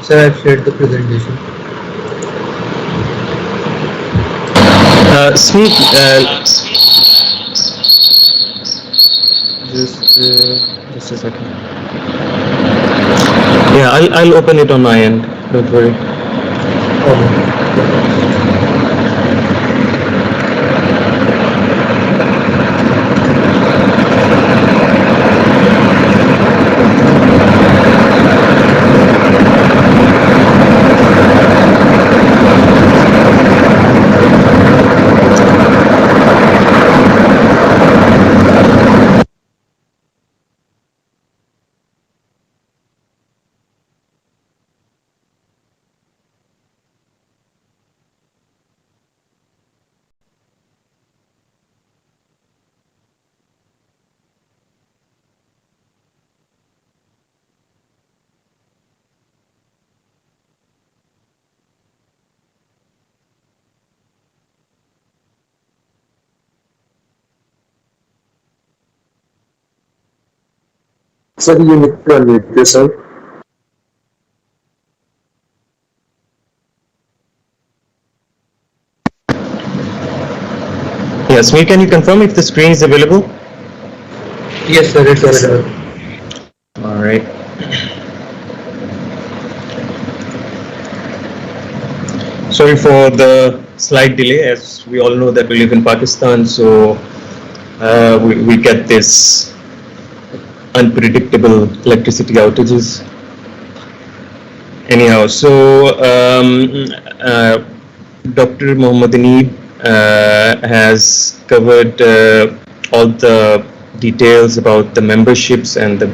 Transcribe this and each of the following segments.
Sir, I've shared the presentation. Smith, just a second. Yeah, I'll open it on my end. Don't worry. Sir, you need to unmute yourself. Yeah, Smith, can you confirm if the screen is available? Yes, sir, it's available. All right. Sorry for the slight delay. As we all know that we live in Pakistan, so we get this unpredictable electricity outages. Anyhow, so Dr. Mohammad Aneeb has covered all the details about the memberships and the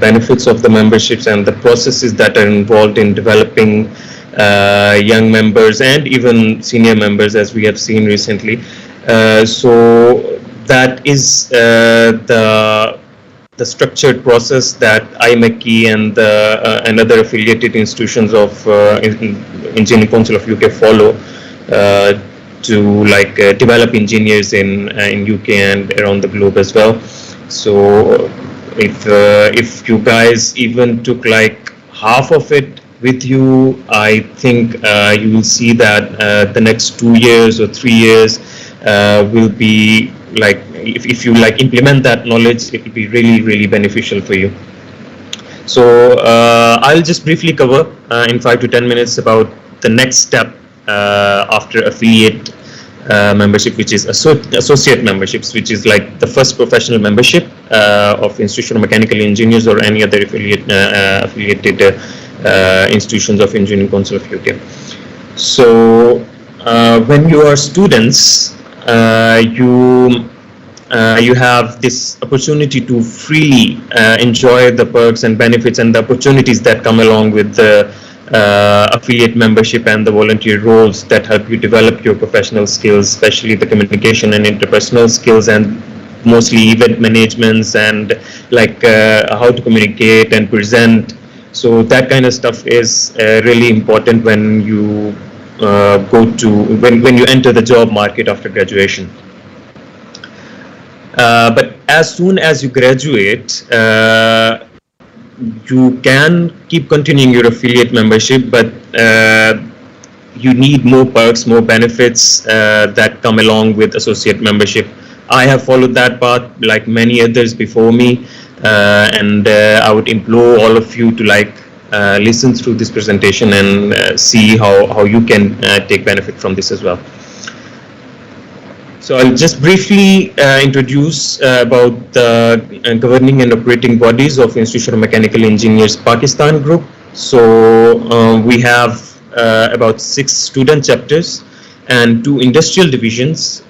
benefits of the memberships and the processes that are involved in developing young members and even senior members, as we have seen recently. So that is the structured process that Imeche and other affiliated institutions of Engineering Council of UK follow to develop engineers in UK and around the globe as well. So if you guys even took like half of it with you, I think you will see that the next 2 years or 3 years will be like, if you like implement that knowledge, it will be really beneficial for you. So I'll just briefly cover in 5 to 10 minutes about the next step after affiliate membership, which is associate memberships, which is like the first professional membership of Institution of Mechanical Engineers or any other affiliated institutions of Engineering Council of UK. So when you are students, you have this opportunity to freely enjoy the perks and benefits and the opportunities that come along with the affiliate membership and the volunteer roles that help you develop your professional skills, especially the communication and interpersonal skills, and mostly event managements and how to communicate and present. So that kind of stuff is really important when you when you enter the job market after graduation. But as soon as you graduate, you can keep continuing your affiliate membership, but you need more perks, more benefits that come along with associate membership. I have followed that path like many others before me, and I would implore all of you to listen through this presentation and see how you can take benefit from this as well. So I'll just briefly introduce about the governing and operating bodies of Institution of Mechanical Engineers Pakistan Group. So we have about 6 student chapters and 2 industrial divisions.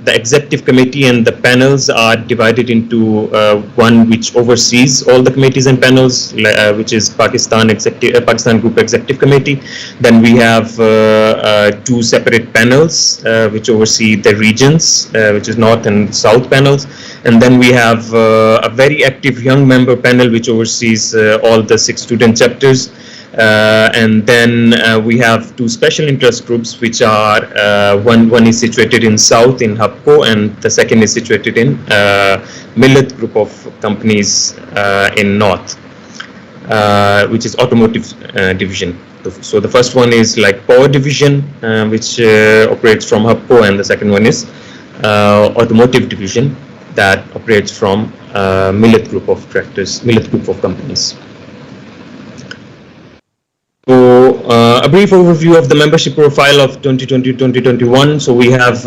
The executive committee and the panels are divided into one which oversees all the committees and panels, which is Pakistan Group Executive Committee. Then we have 2 separate panels which oversee the regions, which is North and South panels. And then we have a very active young member panel which oversees all the 6 student chapters. And then we have 2 special interest groups, which are one is situated in South in Hapco, and the second is situated in Millet group of companies in North. which is automotive division. So the first one is like power division, which operates from HUBCO, and the second one is automotive division that operates from Millet group of tractors, Millet group of companies. So a brief overview of the membership profile of 2020-2021. So we have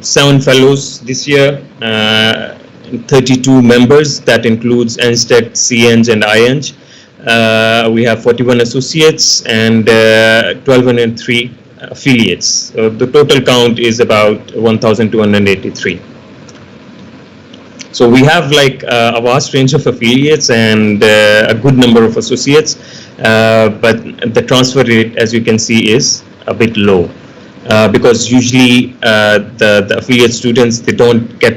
7 fellows this year, 32 members. That includes NSTEC, CEng, and IEng. We have 41 associates and 1,203 affiliates. The total count is about 1,283. So we have like a vast range of affiliates and a good number of associates, but the transfer rate, as you can see, is a bit low because usually the affiliate students, they don't get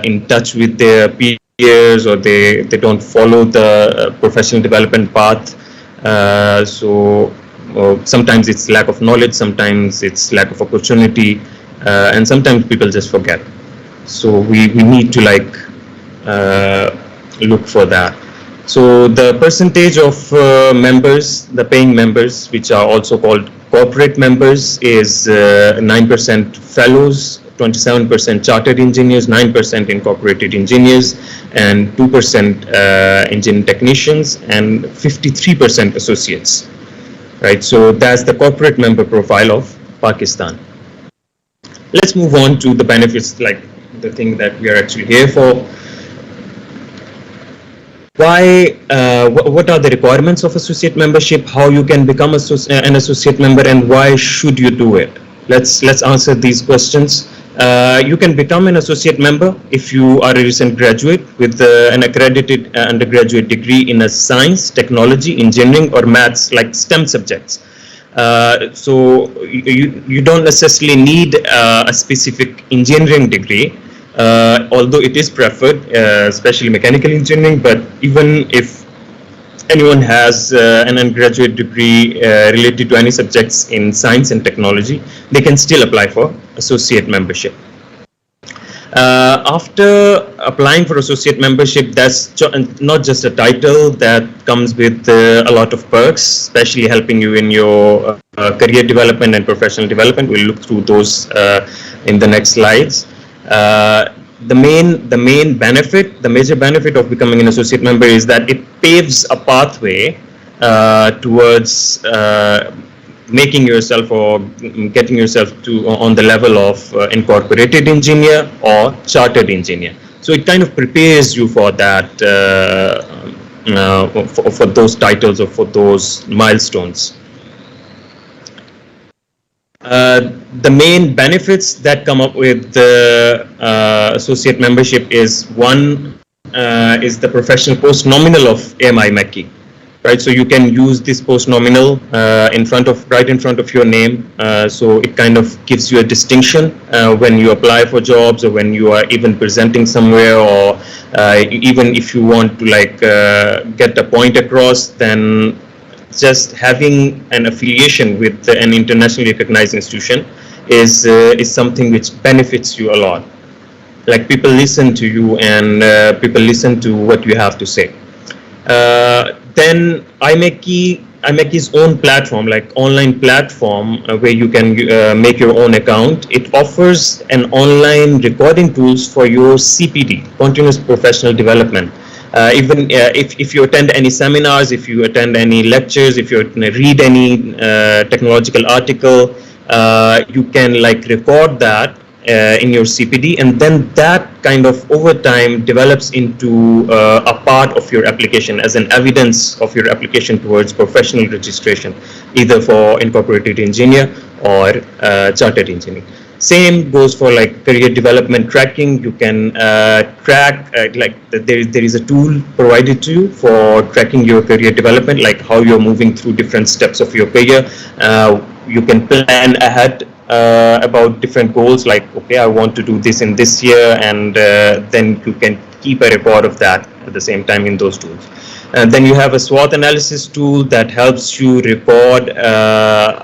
in touch with their peers, or they don't follow the professional development path. So sometimes it's lack of knowledge, sometimes it's lack of opportunity, and sometimes people just forget. So we need to like look for that. So the percentage of members, the paying members, which are also called corporate members, is 9% fellows, 27% chartered engineers, 9% incorporated engineers, and 2% engineering technicians, and 53% associates. Right. So that's the corporate member profile of Pakistan. Let's move on to the benefits, like the thing that we are actually here for. Why? What are the requirements of associate membership? How you can become an associate member, and why should you do it? Let's answer these questions. You can become an associate member if you are a recent graduate with an accredited undergraduate degree in a science, technology, engineering, or maths, like STEM subjects. So you don't necessarily need a specific engineering degree, although it is preferred, especially mechanical engineering. But even if anyone has an undergraduate degree related to any subjects in science and technology, they can still apply for associate membership. After applying for associate membership, that's not just a title, that comes with a lot of perks, especially helping you in your career development and professional development. We'll look through those in the next slides. The main benefit, the major benefit of becoming an associate member is that it paves a pathway towards making yourself or getting yourself to on the level of incorporated engineer or chartered engineer. So it kind of prepares you for that, for those titles or for those milestones. The main benefits that come up with the associate membership is, one is the professional post-nominal of Imeche, right? So you can use this post-nominal right in front of your name. So it kind of gives you a distinction when you apply for jobs, or when you are even presenting somewhere, or even if you want to like get a point across, then just having an affiliation with an internationally recognized institution is something which benefits you a lot. Like, people listen to you, and people listen to what you have to say. Then Imeche's own platform, like online platform, where you can make your own account. It offers an online recording tools for your CPD, continuous professional development. Even if you attend any seminars, if you attend any lectures, if you read any technological article, you can like record that in your CPD, and then that kind of over time develops into a part of your application as an evidence of your application towards professional registration, either for incorporated engineer or chartered engineer. Same goes for like career development tracking. You can track, like there is a tool provided to you for tracking your career development, like how you're moving through different steps of your career. You can plan ahead about different goals, like, okay, I want to do this in this year, and then you can keep a record of that at the same time in those tools. And then you have a SWOT analysis tool that helps you record or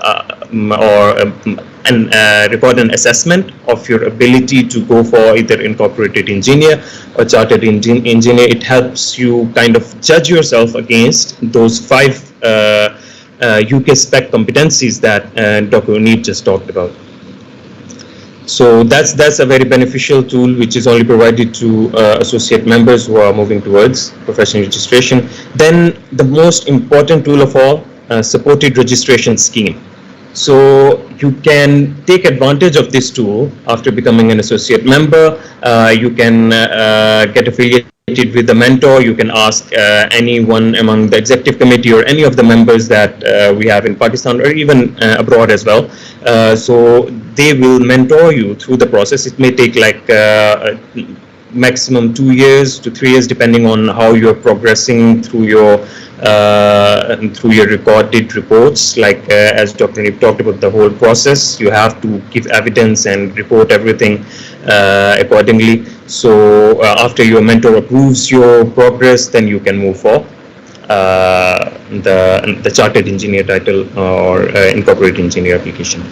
record an assessment of your ability to go for either incorporated engineer or chartered engineer. It helps you kind of judge yourself against those 5 UK spec competencies that Dr. Uneeb just talked about. So that's a very beneficial tool, which is only provided to associate members who are moving towards professional registration. Then the most important tool of all, supported registration scheme. So you can take advantage of this tool after becoming an associate member. You can get affiliated with a mentor. You can ask anyone among the executive committee or any of the members that we have in Pakistan or even abroad as well. So they will mentor you through the process. It may take like maximum 2 years to 3 years, depending on how you're progressing through your recorded reports. Like as Dr. Neeb talked about the whole process, you have to give evidence and report everything accordingly. So after your mentor approves your progress, then you can move for the chartered engineer title or incorporated engineer application.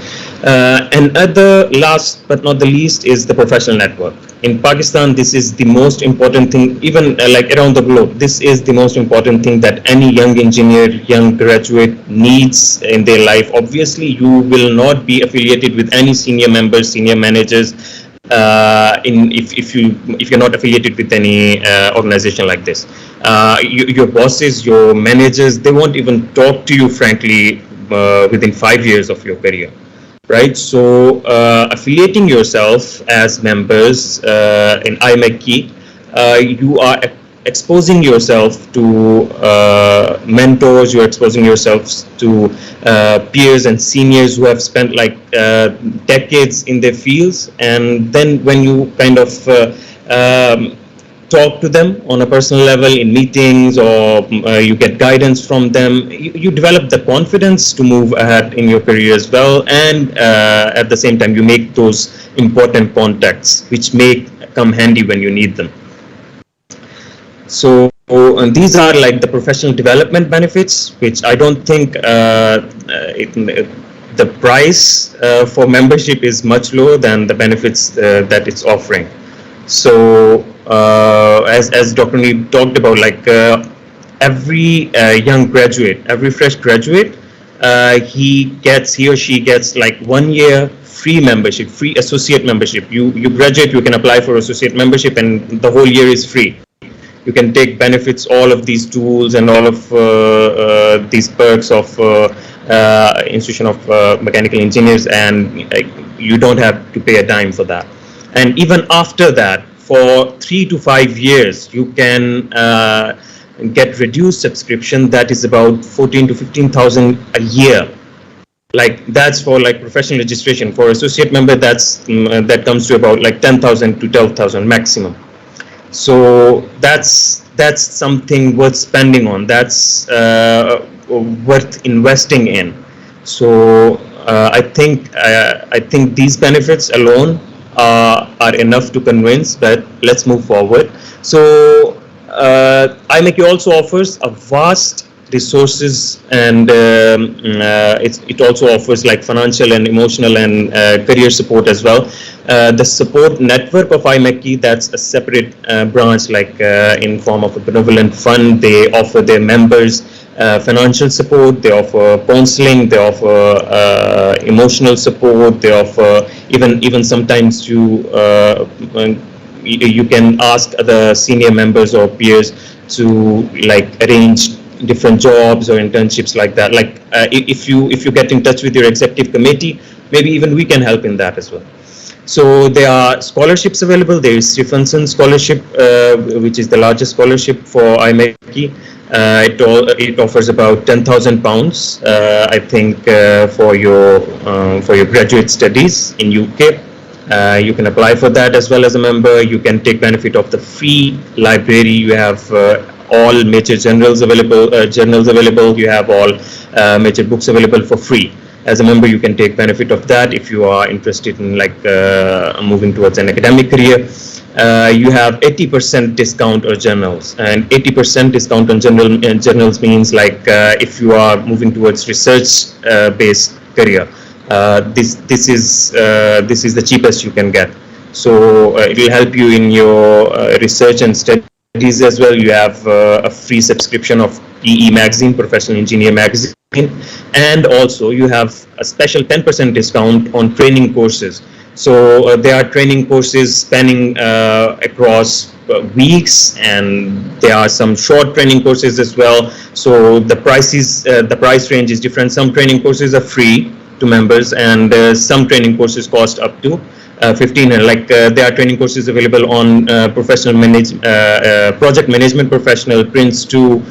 Another, last but not the least, is the professional network. In Pakistan, this is the most important thing, even like around the globe. This is the most important thing that any young engineer, young graduate needs in their life. Obviously, you will not be affiliated with any senior members, senior managers, if you're not affiliated with any organization like this. Your bosses, your managers, they won't even talk to you frankly within 5 years of your career, right? So affiliating yourself as members in Imeche, you are exposing yourself to mentors, you're exposing yourselves to peers and seniors who have spent like decades in their fields. And then when you kind of talk to them on a personal level in meetings, or you get guidance from them, you develop the confidence to move ahead in your career as well. And at the same time, you make those important contacts which may come handy when you need them. So these are like the professional development benefits, which I don't think the price for membership is much lower than the benefits that it's offering. So as Dr. Neeb talked about, like every young graduate, every fresh graduate, he or she gets like 1 year free membership, free associate membership. You graduate, you can apply for associate membership, and the whole year is free. You can take benefits, all of these tools and all of these perks of Institution of Mechanical Engineers, and you don't have to pay a dime for that. And even after that, for 3 to 5 years, you can get reduced subscription. That is about 14 to 15,000 a year. Like that's for like professional registration. For associate member, that comes to about like 10,000 to 12,000 maximum. So that's something worth spending on. That's worth investing in. So I think these benefits alone are enough to convince that let's move forward. So Imeche also offers a vast resources, and it also offers like financial and emotional and career support as well. The support network of Imeche, that's a separate branch, like in form of a benevolent fund. They offer their members financial support, they offer counseling, they offer emotional support, they offer even sometimes you can ask the senior members or peers to like arrange different jobs or internships like that. Like if you get in touch with your executive committee, maybe even we can help in that as well. So there are scholarships available. There is Stephenson Scholarship, which is the largest scholarship for Imeche. It offers about £10,000, I think, for your graduate studies in UK. You can apply for that as well as a member. You can take benefit of the free library. You have all major journals available. You have all major books available for free. As a member, you can take benefit of that if you are interested in like moving towards an academic career. You have 80% discount on journals, and 80% discount on journals means like if you are moving towards research based career, this is the cheapest you can get. So it will help you in your research and studies as well. You have a free subscription of PE magazine, Professional Engineer magazine, and also you have a special 10% discount on training courses. So there are training courses spanning across weeks, and there are some short training courses as well. So the price range is different. Some training courses are free to members, and some training courses cost up to 15. There are training courses available on project management professional, Prince 2,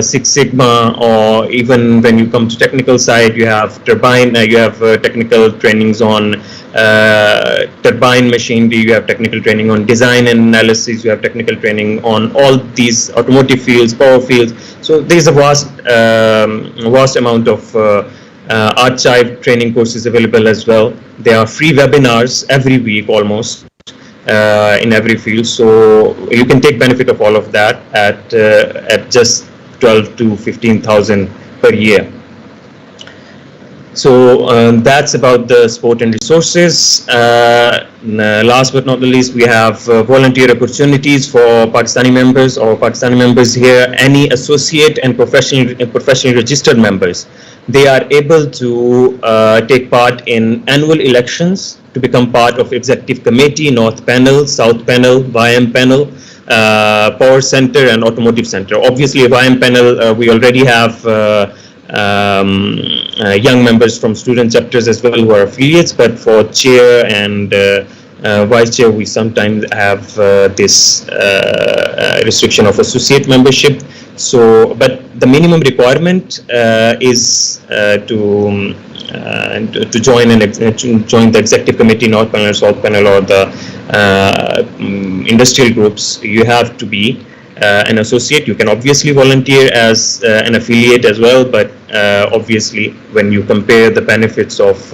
Six Sigma, or even when you come to technical side, you have turbine. You have technical trainings on turbine machinery. You have technical training on design and analysis. You have technical training on all these automotive fields, power fields. So there is a vast amount of archive training courses available as well. There are free webinars every week almost in every field, so you can take benefit of all of that at just 12 to 15,000 per year. So that's about the support and resources. Last but not the least, we have volunteer opportunities for Pakistani members or Pakistani members here. Any associate and professionally registered members, they are able to take part in annual elections to become part of executive committee, North Panel, South Panel, YM Panel, Power Center, and Automotive Center. Obviously, YM Panel, we already have young members from student chapters as well who are affiliates, but for chair and vice chair, we sometimes have this restriction of associate membership. So, but the minimum requirement is to join the executive committee, North Panel, South Panel, or the industrial groups. You have to be an associate. You can obviously volunteer as an affiliate as well, but obviously when you compare the benefits of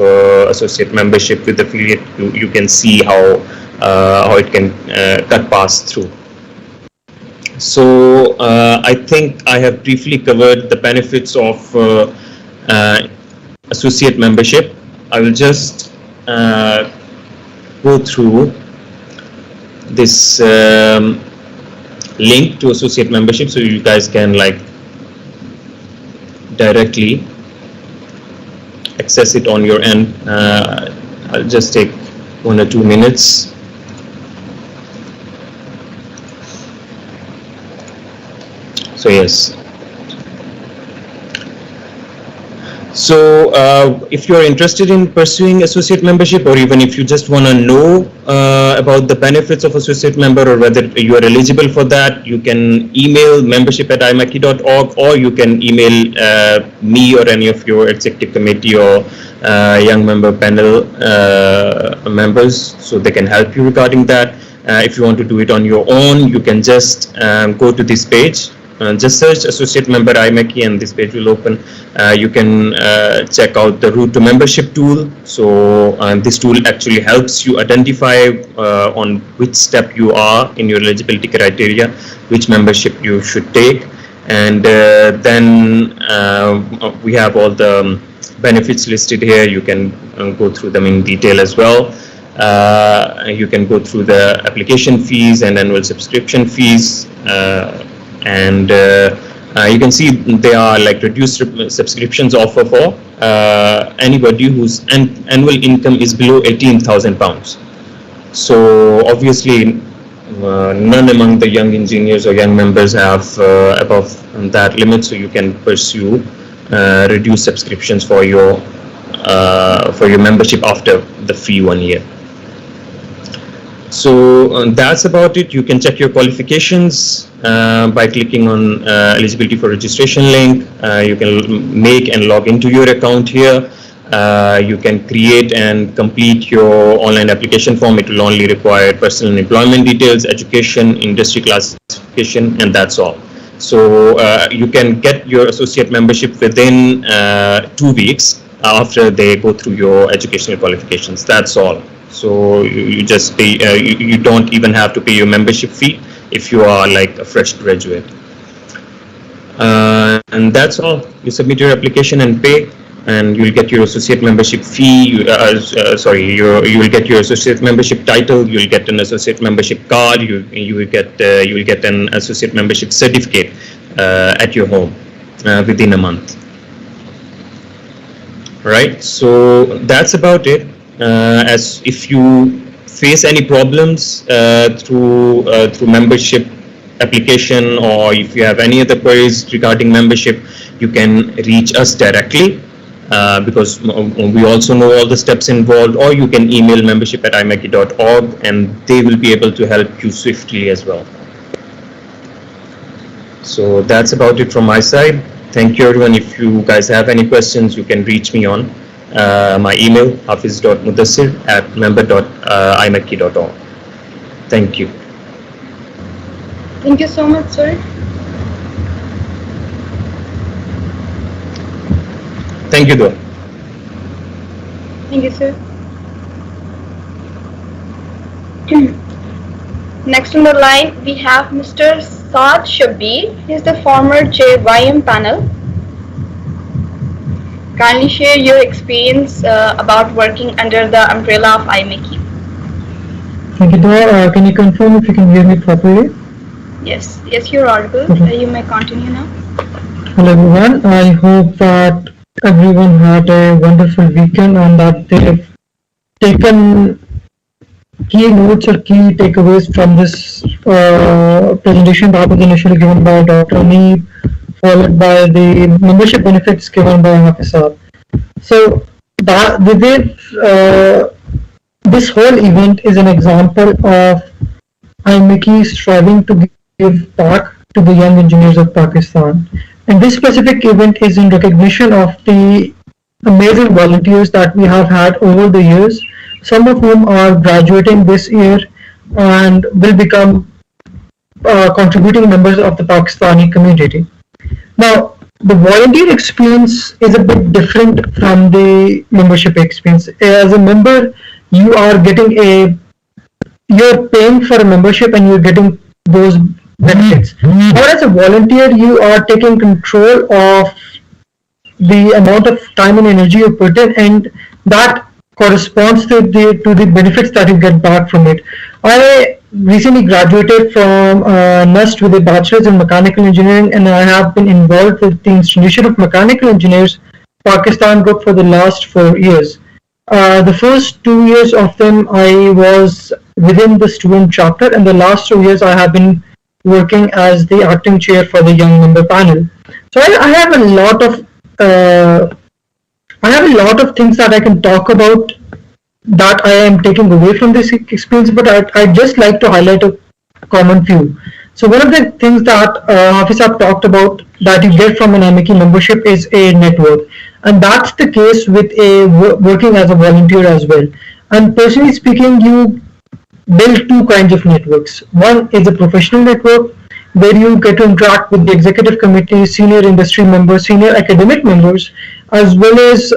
associate membership with affiliate, you can see how it can cut past through. So I think I have briefly covered the benefits of associate membership. I will just go through this link to associate membership so you guys can directly access it on your end. I'll just take 1 or 2 minutes. So yes. So if you're interested in pursuing associate membership, or even if you just want to know about the benefits of associate member, or whether you are eligible for that, you can email membership@imeche.org, or you can email me or any of your executive committee or young member panel members, so they can help you regarding that. If you want to do it on your own, you can just go to this page. Just search associate member Imeche and this page will open. You can check out the route to membership tool. So this tool actually helps you identify on which step you are in your eligibility criteria, which membership you should take. And then we have all the benefits listed here. You can go through them in detail as well. You can go through the application fees and annual subscription fees. And you can see there are reduced subscriptions offer for anybody whose annual income is below £18,000. So obviously none among the young engineers or young members have above that limit, so you can pursue reduced subscriptions for your membership after the free 1 year. So that's about it. You can check your qualifications by clicking on eligibility for registration link. You can make and log into your account here. You can create and complete your online application form. It will only require personal and employment details, education, industry classification, and that's all. So you can get your associate membership within 2 weeks after they go through your educational qualifications. That's all. So you just pay, you don't even have to pay your membership fee if you are a fresh graduate. And that's all. You submit your application and pay. and you'll get your associate membership fee. You will get your associate membership title. You'll get an associate membership card. You will get an associate membership certificate at your home within a month. Right. So that's about it. As if you face any problems through membership application, or if you have any other queries regarding membership, you can reach us directly because we also know all the steps involved, or you can email membership@imeche.org and they will be able to help you swiftly as well. So that's about it from my side. Thank you everyone. If you guys have any questions, you can reach me on my email hafiz.mudassir@member.imeche.org. Thank you. Thank you so much, sir. Thank you, though. Thank you, sir. Next on the line, we have Mr. Saad Shabir. He is the former JYM panel. Kindly share your experience about working under the umbrella of Imeche. Thank you, Dua. Can you confirm if you can hear me properly? Yes, you're audible. You may continue now. Hello, everyone. I hope that everyone had a wonderful weekend and that they've taken key notes or key takeaways from this presentation that was initially given by Dr. Aneeb, followed by the membership benefits given by Hafiz. So that this whole event is an example of Imeche striving to give back to the young engineers of Pakistan. And this specific event is in recognition of the amazing volunteers that we have had over the years, some of whom are graduating this year and will become contributing members of the Pakistani community. Now, the volunteer experience is a bit different from the membership experience. As a member, you're paying for a membership and you're getting those benefits. Or as a volunteer, you are taking control of the amount of time and energy you put in, and that corresponds to the benefits that you get back from it. I recently graduated from NUST with a bachelor's in mechanical engineering, and I have been involved with the Institution of Mechanical Engineers Pakistan group for the last 4 years. The first 2 years of them I was within the student chapter, and the last 2 years I have been working as the acting chair for the young member panel. So I have a lot of things that I can talk about that I am taking away from this experience, but I'd just like to highlight a common few. So one of the things that Hafiz talked about that you get from an Imeche membership is a network, and that's the case with working as a volunteer as well. And personally speaking, you build two kinds of networks. One is a professional network where you get to interact with the executive committee, senior industry members, senior academic members, as well as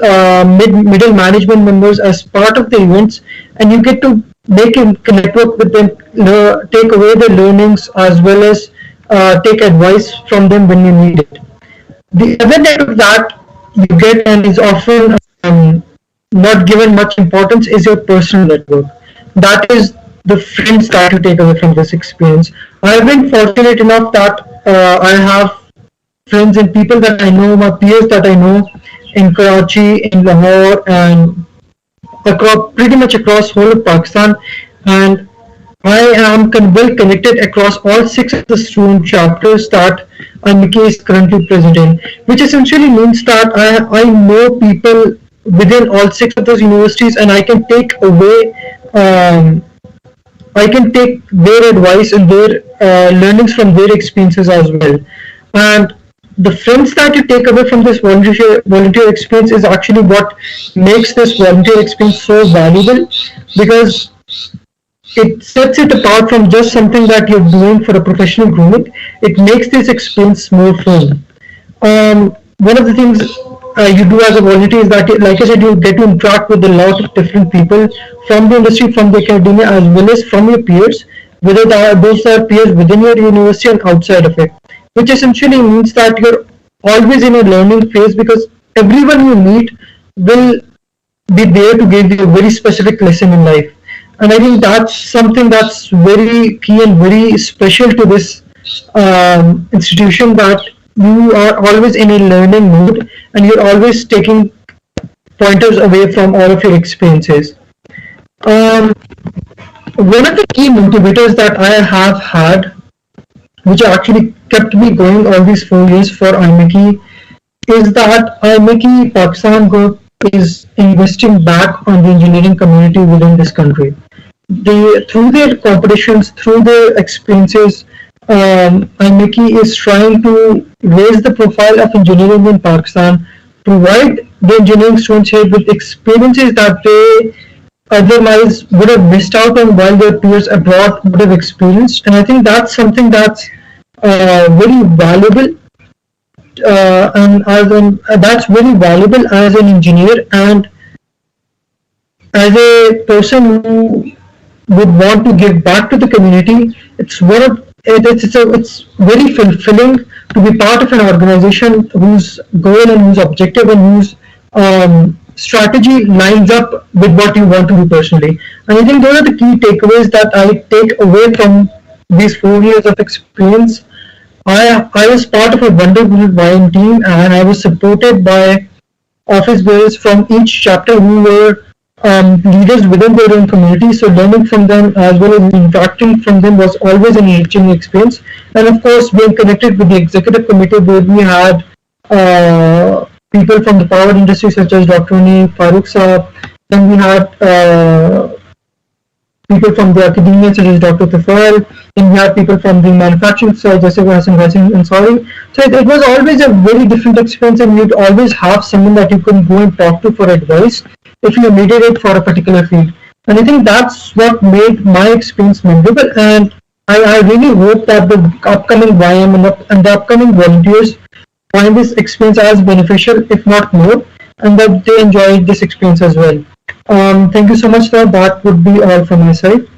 middle management members as part of the events, and you get to make a network with them, take away the learnings as well as take advice from them when you need it. The other network that you get and is often not given much importance is your personal network. That is the friends that you take away from this experience. I've been fortunate enough that I have friends and people that I know, my peers that I know in Karachi, in Lahore, and pretty much across whole of Pakistan, and I am well connected across all 6 of the student chapters that Imeche is currently present in, which essentially means that I know people within all 6 of those universities, and I can take away their advice and their learnings from their experiences as well. And the friends that you take away from this volunteer experience is actually what makes this volunteer experience so valuable, because it sets it apart from just something that you're doing for a professional grooming. It makes this experience more fun. One of the things you do as a volunteer is that, like I said, you get to interact with a lot of different people from the industry, from the academia, as well as from your peers, whether those are peers within your university and outside of it, which essentially means that you're always in a learning phase, because everyone you meet will be there to give you a very specific lesson in life. And I think that's something that's very key and very special to this institution, that you are always in a learning mood and you're always taking pointers away from all of your experiences. Um, One of the key motivators that I have had, which actually kept me going all these 4 years for Imeche, is that Imeche Pakistan Group is investing back on the engineering community within this country. Through their competitions, through their experiences, Imeche is trying to raise the profile of engineering in Pakistan, provide the engineering students here with experiences that they otherwise would have missed out on while their peers abroad would have experienced. And I think that's something that's very valuable, and that's very valuable as an engineer and as a person who would want to give back to the community. It's very fulfilling to be part of an organization whose goal and whose objective and whose strategy lines up with what you want to do personally. And I think those are the key takeaways that I take away from these 4 years of experience. I was part of a wonderful YM team, and I was supported by office bearers from each chapter who were leaders within their own community. So learning from them as well as interacting from them was always an enriching experience. And of course, being connected with the executive committee, where we had people from the power industry such as Dr. Oni Farooq Saab, then we had people from the academia such as Dr. Tafael, then we had people from the manufacturing side, Jessica Hassan and sorry. So it was always a very different experience, and you'd always have someone that you can go and talk to for advice if you needed it for a particular field. And I think that's what made my experience memorable. And I really hope that the upcoming YM and the upcoming volunteers find this experience as beneficial, if not more, and that they enjoy this experience as well. Thank you so much, sir. That would be all from my side.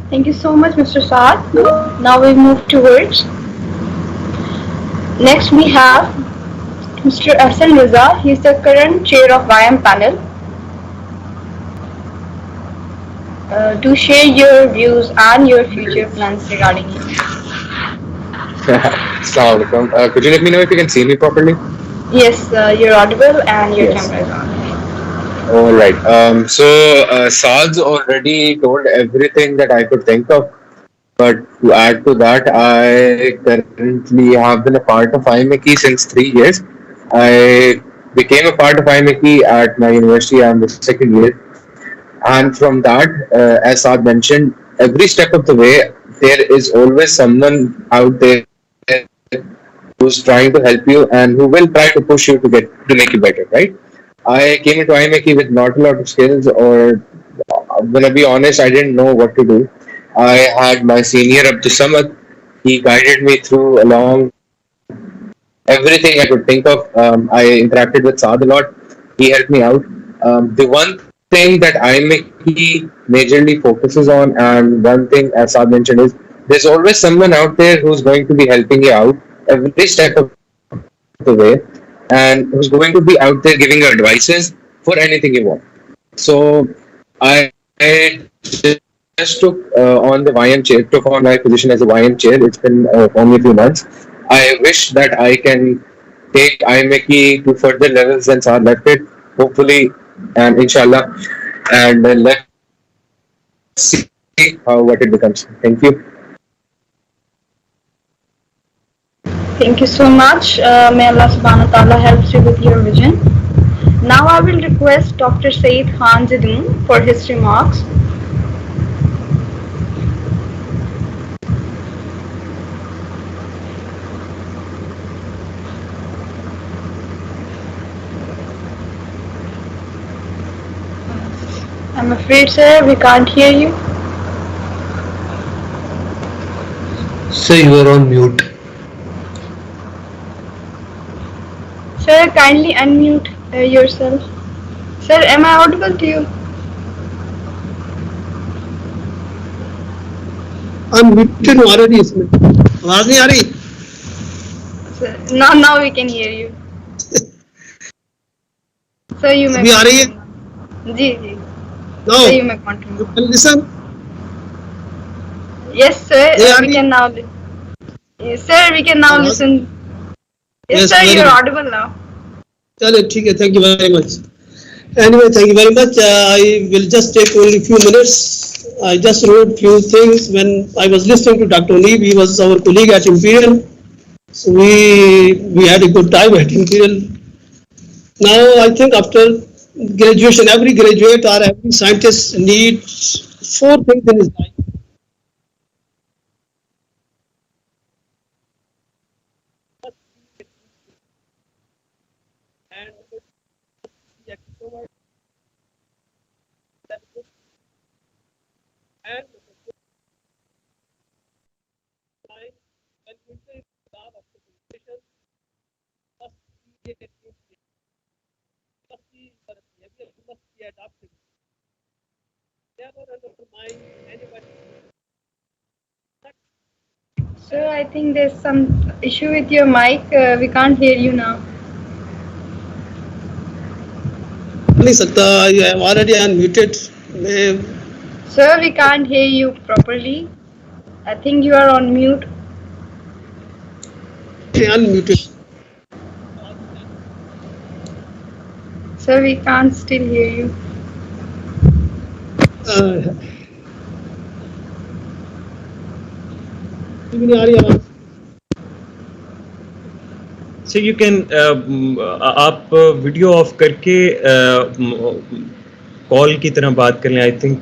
Thank you so much, Mr. Saad. Now we move towards. Next we have Mr. Ahsan Riza. He is the current chair of YM panel. Do share your views and your future plans regarding it. Assalamu alaikum. Could you let me know if you can see me properly? Yes, you're audible and your Yes. camera is on. All right. Saad's already told everything that I could think of. But to add to that, I currently have been a part of Imeche since 3 years. I became a part of Imeche at my university. I'm the second year. And from that, as Saad mentioned, every step of the way, there is always someone out there who's trying to help you and who will try to push you to make you better, right? I came into Imeche with not a lot of skills, or when I be honest, I didn't know what to do. I had my senior Abdul Samad. He guided me through along everything I could think of. I interacted with Saad a lot. He helped me out. The one thing that Imeche majorly focuses on, and one thing, as Saad mentioned, is there's always someone out there who's going to be helping you out every step of the way, and who's going to be out there giving you advices for anything you want. So I just took on the YM chair, took on my position as a YM chair. It's been only a few months. I wish that I can take Imeche to further levels than Saad left it, hopefully, and inshallah, and let's see what it becomes. Thank you. Thank you so much. May Allah subhanahu wa ta'ala helps you with your vision. Now I will request Dr. Saeed Khan Zidoon for his remarks. I'm afraid, sir, we can't hear you. Sir, you are on mute. Sir, kindly unmute yourself. Sir, am I audible to you? Unmuted हूँ already इसमें, आवाज नहीं आ रही? Now we can hear you. So you may अभी आ रही है? जी जी. No, So you may continue. you can listen. Yes sir, Yeah, we can now. Yes sir, we can now Hello? listen. Yes, Yes, sir, very you're good. audible now. चलो ठीक है, thank you very much. Anyway, thank you very much. I will just take only few minutes. I just wrote few things when I was listening to Dr. Neeb. He was our colleague at Imperial. So we had a good time at Imperial. Now I think after graduation, every graduate or every scientist needs 4 things in his life. And and Sir, I think there's some issue with your mic. We can't hear you now. नहीं सकता, you have already unmuted. Sir, we can't hear you properly. I think you are on mute. Unmuted. Sir, we can't still hear you. नहीं आ रही आवाज. So you can आप video of करके call की तरह बात कर लें. आई थिंक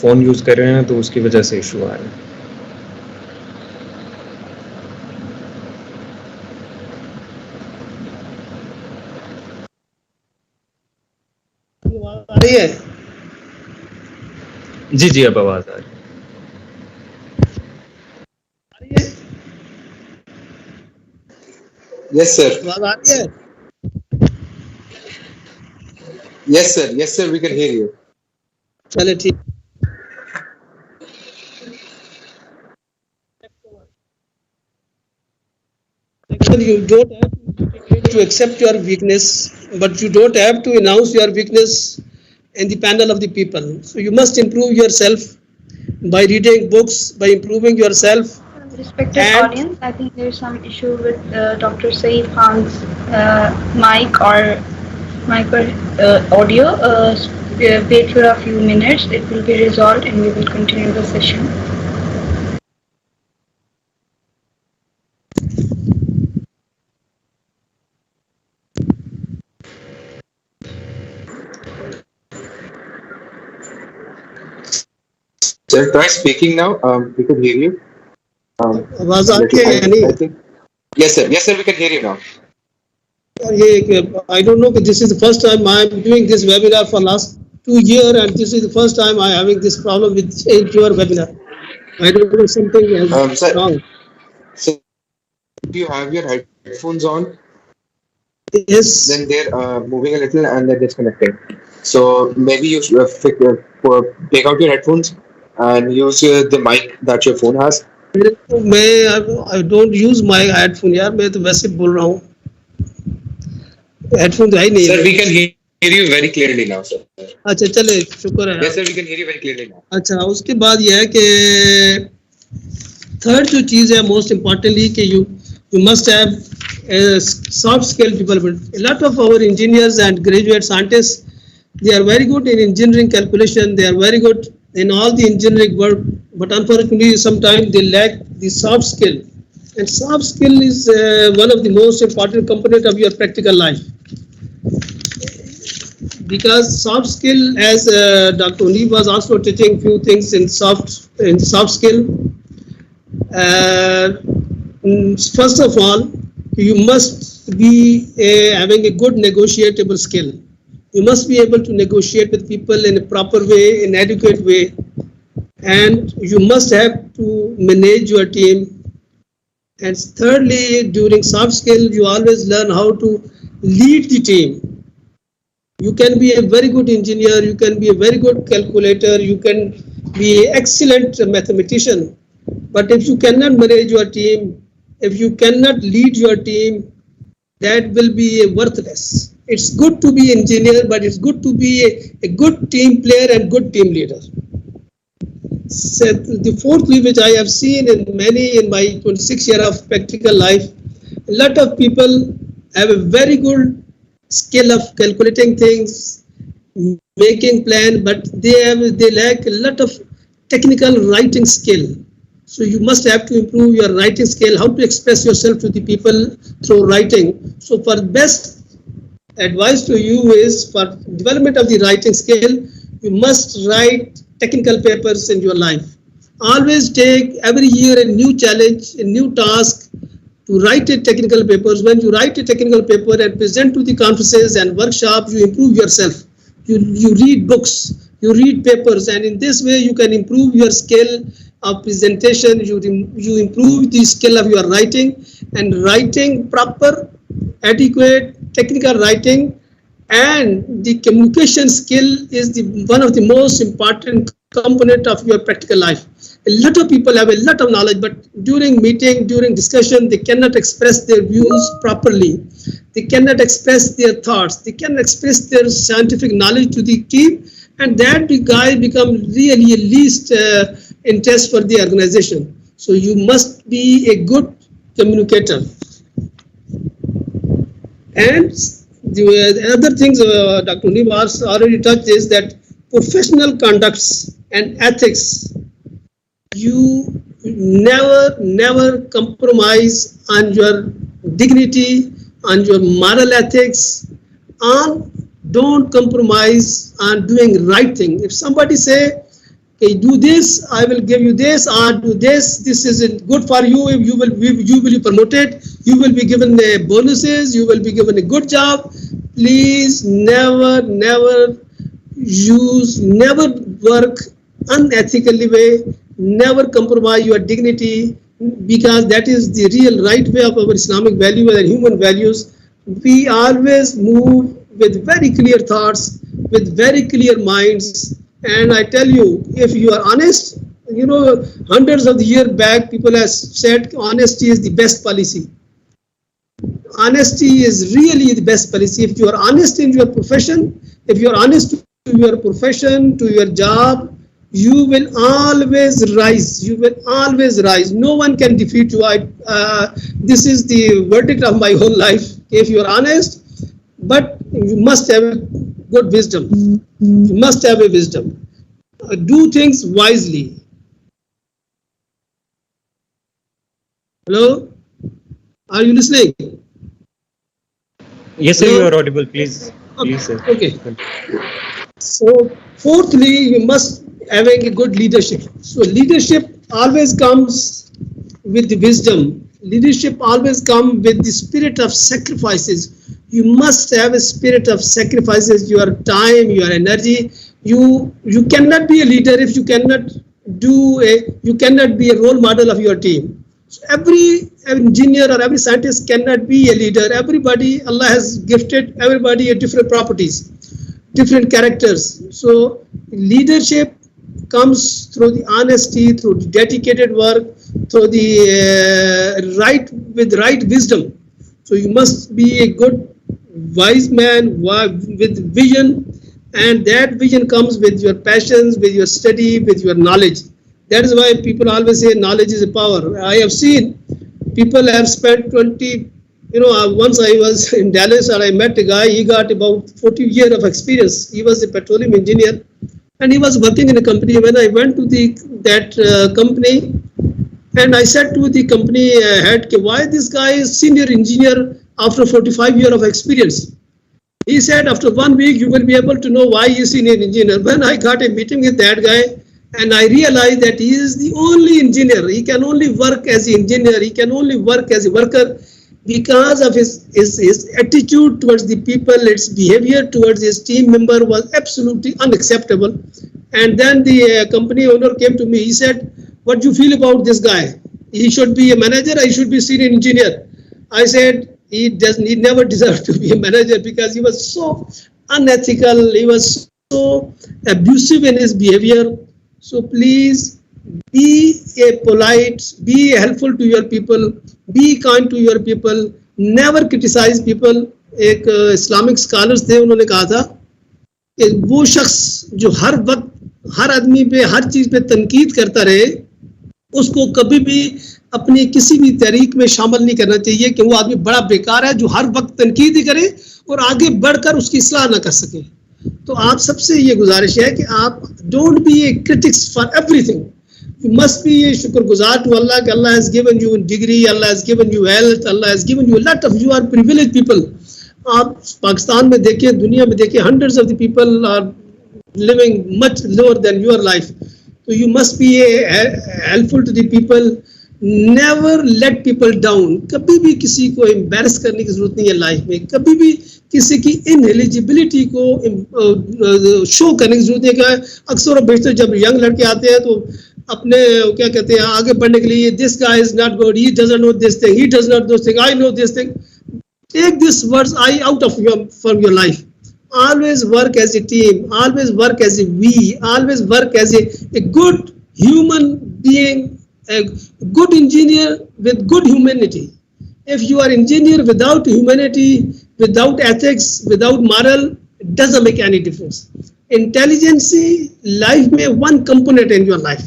फोन यूज कर रहे हैं तो उसकी वजह से इशू आ रहा है. आ रही है? जी जी, अब आवाज आ रही है. Yes, sir. आवाज आ रही है? Yes, sir. Yes, sir. We can hear you. चले ठीक. You don't have to accept your weakness, but you don't have to announce your weakness in the panel of the people. So you must improve yourself by reading books, by improving yourself. Respected And- audience, I think there's some issue with Dr. Saeed Khan's mic or audio. Wait for a few minutes. It will be resolved and we will continue the session. Sir, try speaking now. We can hear you. आवाज आ रही है या नहीं? I think. Yes, sir. Yes, sir. We can hear you now. I don't know, but this is the first time I am doing this webinar for last 2 years, and this is the first time I am having this problem with your webinar. I don't know, something is Sir. wrong. So, do you have your headphones on? Yes. Then they're moving a little and they're disconnecting. So maybe you should take out your headphones and use the mic that your phone has. I don't use my headphone यार, मैं तो वैसे बोल रहा हूँ. Headphone तो है ही नहीं. Sir, we can hear you very clearly now, sir. अच्छा चले, शुक्र है. Yes, sir, we can hear you very clearly now. अच्छा, उसके बाद यह है कि थर्ड जो चीज़ है मोस्ट इम्पॉर्टेंटली कि you must have a soft skill development. A lot of our engineers and graduate scientists, they are very good in engineering calculation, they are very good in all the engineering work, but unfortunately sometimes they lack the soft skill. And soft skill is one of the most important component of your practical life. Because soft skill, as Dr. Neeb was also teaching few things in soft skill. First of all, you must be having a good negotiable skill. You must be able to negotiate with people in a proper way, in adequate way, and you must have to manage your team. And thirdly, during soft skill, you always learn how to lead the team. You can be a very good engineer, you can be a very good calculator, you can be excellent mathematician, but if you cannot manage your team, if you cannot lead your team, that will be worthless. It's good to be engineer, but it's good to be a good team player and good team leader. So the fourth way which I have seen in my 26 year of practical life, a lot of people have a very good skill of calculating things, making plan, but they lack a lot of technical writing skill. So you must have to improve your writing skill, how to express yourself to the people through writing. So for best advice to you is, for development of the writing skill, you must write technical papers in your life. Always take every year a new challenge, a new task to write a technical papers. When you write a technical paper and present to the conferences and workshops, you improve yourself. You read books, you read papers, and in this way you can improve your skill of presentation. You improve the skill of your writing, and writing proper, adequate technical writing, and the communication skill is one of the most important component of your practical life. A lot of people have a lot of knowledge, but during meeting, during discussion, they cannot express their views properly. They cannot express their thoughts. They cannot express their scientific knowledge to the team, and that the guy become really a least interest for the organization. So you must be a good communicator. And the other things Dr. Nivas already touched is that professional conducts and ethics. You never compromise on your dignity, on your moral ethics, and don't compromise on doing right thing. If somebody say, okay, do this, I will give you this, or do this, this isn't good for you, you will be promoted, you will be given bonuses, you will be given a good job. Please never work unethically way, never compromise your dignity, because that is the real right way of our Islamic values and human values. We always move with very clear thoughts, with very clear minds. And I tell you, if you are honest, hundreds of years back, people have said honesty is the best policy. Honesty is really the best policy. If you are honest in your profession, if you are honest to your profession, to your job, you will always rise. You will always rise. No one can defeat you. This is the verdict of my whole life. If you are honest, but you must have a good wisdom. You must have a wisdom. Do things wisely. Hello? Are you listening? Yes, sir, you are audible. Please, please, sir. Okay. So, fourthly, you must having a good leadership. So, leadership always comes with the wisdom. Leadership always comes with the spirit of sacrifices. You must have a spirit of sacrifices, your time, your energy. You cannot be a leader if you cannot be a role model of your team. So every engineer or every scientist cannot be a leader. Everybody, Allah has gifted everybody a different properties, different characters. So leadership comes through the honesty, through the dedicated work, through the right wisdom. So you must be a good wise man with vision, and that vision comes with your passions, with your study, with your knowledge. That is why people always say knowledge is a power. I have seen people have spent 20, once I was in Dallas and I met a guy, he got about 40 years of experience. He was a petroleum engineer and he was working in a company. When I went to that company, and I said to the company head, why this guy is senior engineer after 45 years of experience? He said, after 1 week, you will be able to know why he is senior engineer. When I got a meeting with that guy, and I realized that he is the only engineer. He can only work as an engineer. He can only work as a worker because of his attitude towards the people. Its behavior towards his team member was absolutely unacceptable. And then the company owner came to me. He said, what do you feel about this guy? He should be a manager, or he should be senior engineer. I said, he never deserved to be a manager because he was so unethical. He was so abusive in his behavior. So please be a polite, be helpful to your people, be kind to your people, never criticize people. एक Islamic scholars थे, उन्होंने कहा था कि वो शख्स जो हर वक्त हर आदमी पे हर चीज पे तनकीद करता रहे, उसको कभी भी अपनी किसी भी तहरीक में शामिल नहीं करना चाहिए, कि वो आदमी बड़ा बेकार है जो हर वक्त तनकीद ही करे और आगे बढ़कर उसकी इस्लाह ना कर सके। तो आप सबसे ये गुजारिश है कि आप don't be A critics for everything, you must be a शुक्रगुजार to Allah कि Allah has given you degree, Allah has given you health, Allah has given you a lot of, you are privileged people. आप पाकिस्तान में देखें, दुनिया में देखें, hundreds of the people are living much lower than your life. So you must be helpful to the people. Never let people down. कभी भी किसी को embarrass करने की जरूरत नहीं है लाइफ में, कभी भी किसी की इनएलिजिबिलिटी को शो करने की जरूरत नहीं है। अक्सर और बेशतर जब यंग लड़के आते हैं तो अपने क्या कहते हैं आगे बढ़ने के लिए, this guy is not good, he doesn't know this thing, he does not this thing, I know this thing. Take this words I out of from your life. Always work as a team, always work as a we, always work as a good human being, a good engineer with good humanity. If you are engineer without humanity, without ethics, without moral, it doesn't make any difference. Intelligence life में one component in your life.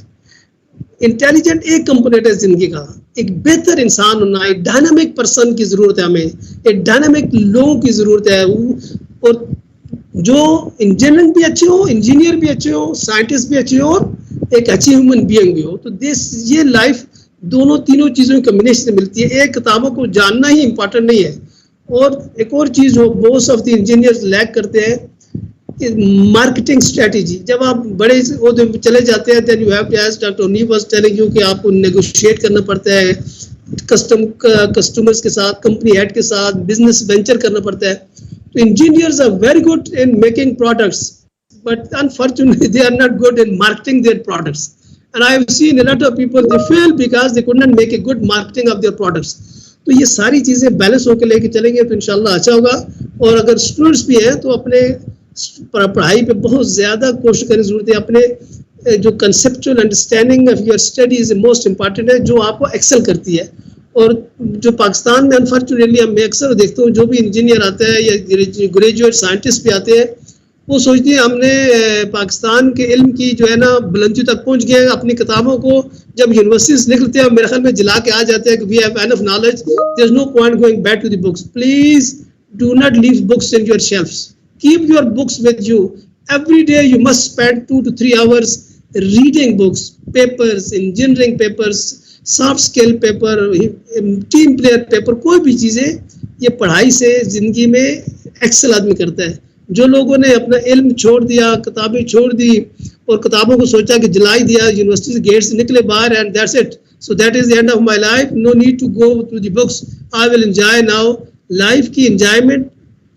Intelligent एक component है जिंदगी का, एक बेहतर इंसान होना, एक डायनामिक पर्सन की जरूरत है हमें, एक डायनामिक लोगों की जरूरत है, और जो इंजीनियरिंग भी अच्छे हो, इंजीनियर भी अच्छे हो, साइंटिस्ट भी अच्छे हो, और एक अच्छी ह्यूमन बीइंग भी हो। तो ये लाइफ दोनों तीनों चीज़ों की कम्बिनेशन से मिलती है। एक किताबों को जानना ही इम्पोर्टेंट नहीं है, और एक और चीज़ जो most of the engineers lack करते हैं, मार्केटिंग स्ट्रेटेजी। जब आप बड़े चले जाते हैं, then you have to as doctor ओनी वाज टेलिंग यू कि आपको नेगोशिएट करना पड़ता है कस्टमर्स के साथ, कंपनी हेड के साथ, बिजनेस वेंचर करना पड़ता है। तो engineers are very good in making products, but unfortunately they are not good in marketing their products, and I have seen a lot of people they fail because they could not make a good marketing of their products. तो ये सारी चीज़ें balance होकर लेके चलेंगे तो इंशाल्लाह अच्छा होगा। और अगर स्टूडेंट्स भी हैं तो अपने पढ़ाई पे बहुत ज़्यादा कोशिश करने की जरूरत है। अपने जो conceptual understanding of your study is most important है, जो आपको एक्सेल करती है। और जो पाकिस्तान में अनफॉर्चुनेटली मैं अक्सर देखता हूँ, जो भी इंजीनियर आता है या ग्रेजुएट साइंटिस्ट भी आते हैं, वो सोचते हैं हमने पाकिस्तान के इल्म की जो है ना बुलंदी तक पहुँच गए। अपनी किताबों को जब यूनिवर्सिटीज निकलते हैं मेरे ख्याल में जला के आ जाते हैं कि we have enough knowledge, there is no point going back to the books. Please do not leave books in your shelfs, keep your books with you. Every day you must spend 2 to 3 hours reading books, papers, engineering papers, soft skill paper, team player paper, कोई भी चीज़ें ये पढ़ाई से ज़िंदगी में Excel आदमी करता है। जो लोगों ने अपना इल्म छोड़ दिया, किताबें छोड़ दी और किताबों को सोचा कि जलाई दिया, यूनिवर्सिटी से गेट से निकले बाहर, and that's it, so that is the end of my life, no need to go through the books, I will enjoy now. Life की एंजॉयमेंट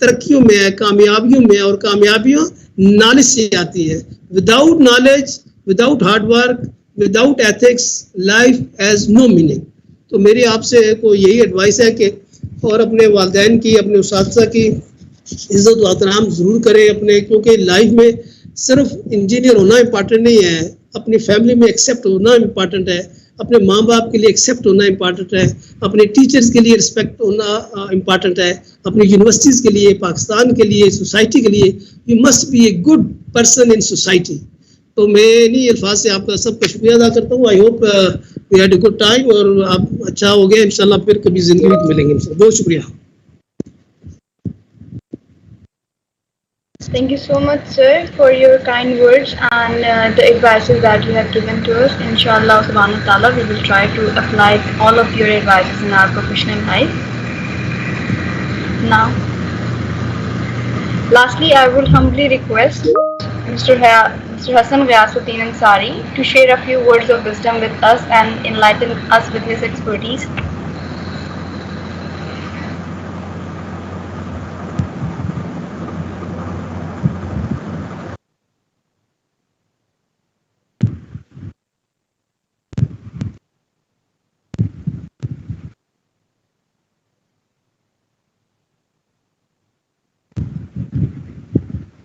तरक्कियों में है, कामयाबियों में, और कामयाबियाँ नॉलेज से आती है। Without knowledge, without hard work, without ethics, life has no meaning. तो मेरी आपसे को यही एडवाइस है कि और अपने वालिदैन की, अपने उस्ताद की इज़्ज़त व एहतराम ज़रूर करें अपने, क्योंकि लाइफ में सिर्फ इंजीनियर होना इम्पॉर्टेंट नहीं है, अपनी फैमिली में एक्सेप्ट होना इम्पॉर्टेंट है, अपने माँ बाप के लिए एक्सेप्ट होना इम्पॉर्टेंट है, अपने टीचर्स के लिए रिस्पेक्ट होना इम्पॉर्टेंट है, अपनी यूनिवर्सिटीज़ के लिए, पाकिस्तान के लिए, सोसाइटी के लिए। You must be a good person in society. तो मैं इन्हीं अल्फाज से आपका सबका शुक्रिया अदा करता हूँ। I hope we had a good time, और आप अच्छा हो गया इंशाल्लाह, फिर कभी ज़िंदगी में मिलेंगे। बहुत शुक्रिया। Thank you so much, sir, for your kind words and the advices that you have given to us. Inshallah subhanahu wa ta'ala, we will try to apply all of your advices in our professional life. Now, lastly, I will humbly request Mr. Hassan Ghiyasuddin Ansari to share a few words of wisdom with us and enlighten us with his expertise.